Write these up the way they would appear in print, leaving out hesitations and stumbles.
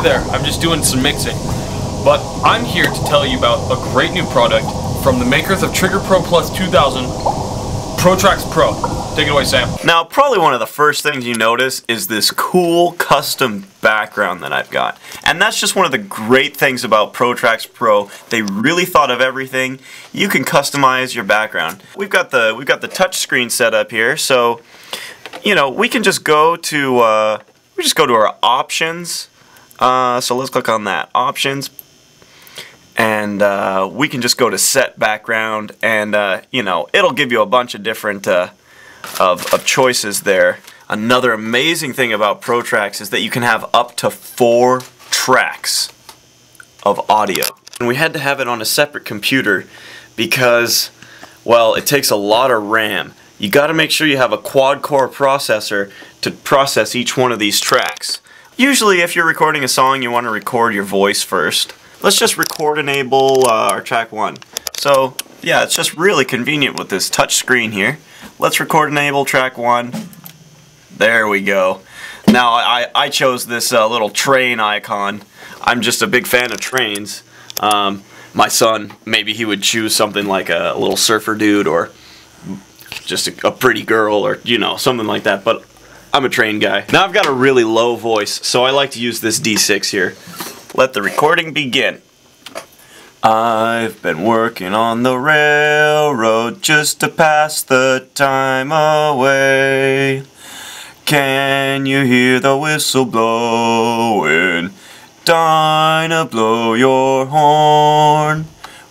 there, I'm just doing some mixing. But I'm here to tell you about a great new product from the makers of Trigger Pro Plus 2000, Trax Pro. Take it away, Sam. Now, probably one of the first things you notice is this cool custom background that I've got. And that's just one of the great things about Trax Pro. They really thought of everything. You can customize your background. We've got the touch screen set up here, so you know, we can just go to our options. So let's click on that, options. And we can just go to set background, and you know, it'll give you a bunch of different of choices there. Another amazing thing about Trax is that you can have up to 4 tracks of audio. And we had to have it on a separate computer because, well, it takes a lot of RAM. You got to make sure you have a quad-core processor to process each one of these tracks. Usually, if you're recording a song, you want to record your voice first. Let's just record enable our track 1. So, yeah, it's just really convenient with this touch screen here. Let's record enable track 1. There we go. Now, I chose this little train icon. I'm just a big fan of trains. My son, maybe he would choose something like a little surfer dude or just a pretty girl or, you know, something like that. But I'm a train guy. Now I've got a really low voice, so I like to use this D6 here. Let the recording begin. I've been working on the railroad just to pass the time away. Can you hear the whistle blowing? Dinah, blow your horn.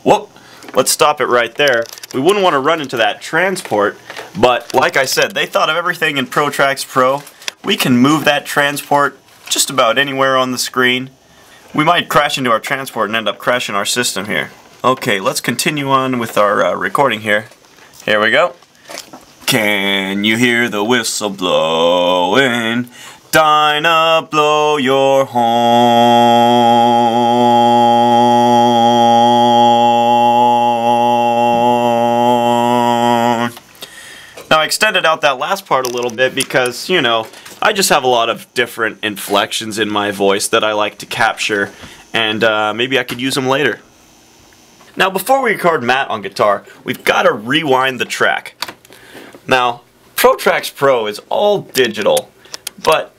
Whoop! Let's stop it right there. We wouldn't want to run into that transport, but like I said, they thought of everything in Trax Pro. We can move that transport just about anywhere on the screen. We might crash into our transport and end up crashing our system here. Okay, let's continue on with our recording here. Here we go. Can you hear the whistle blowing? Dinah, blow your horn. Now I extended out that last part a little bit because, you know, I just have a lot of different inflections in my voice that I like to capture, and maybe I could use them later. Now before we record Matt on guitar, we've got to rewind the track. Now, Trax Pro is all digital, but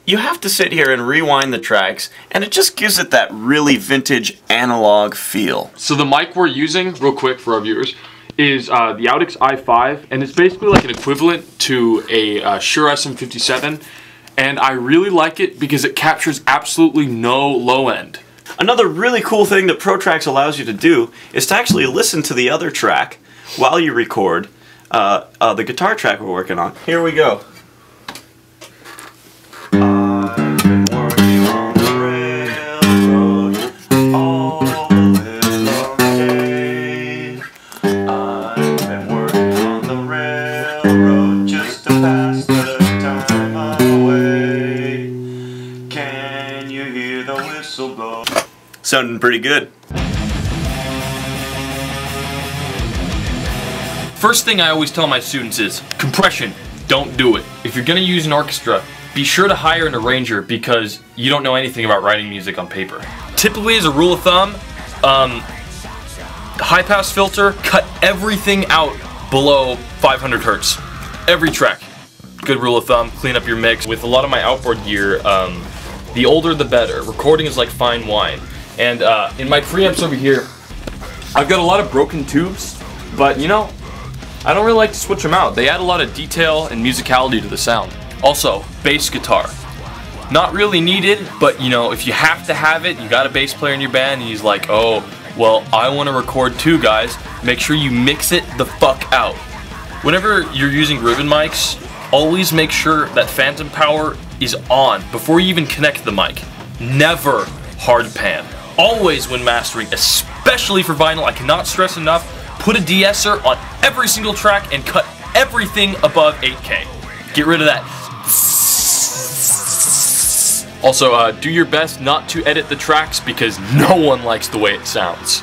you have to sit here and rewind the tracks, and it just gives it that really vintage analog feel. So the mic we're using, real quick for our viewers, is the Audix i5, and it's basically like an equivalent to a Shure SM57, and I really like it because it captures absolutely no low end. Another really cool thing that Trax allows you to do is to actually listen to the other track while you record the guitar track we're working on. Here we go. I've been working on the railroad all the long day. I've been working on the railroad just to pass the time away. Can you hear the whistle blow? Sounding pretty good. First thing I always tell my students is, compression, don't do it. If you're going to use an orchestra, be sure to hire an arranger because you don't know anything about writing music on paper. Typically, as a rule of thumb, high pass filter, cut everything out below 500 Hertz. Every track. Good rule of thumb, clean up your mix. With a lot of my outboard gear, the older the better. Recording is like fine wine. And in my preamps over here, I've got a lot of broken tubes, but you know, I don't really like to switch them out. They add a lot of detail and musicality to the sound. Also, bass guitar. Not really needed, but you know, if you have to have it, you got a bass player in your band and he's like, oh, well, I want to record too, guys. Make sure you mix it the fuck out. Whenever you're using ribbon mics, always make sure that phantom power is on before you even connect the mic. Never hard pan. Always when mastering, especially for vinyl, I cannot stress enough, put a de-esser on every single track and cut everything above 8K. Get rid of that. Also, do your best not to edit the tracks because no one likes the way it sounds.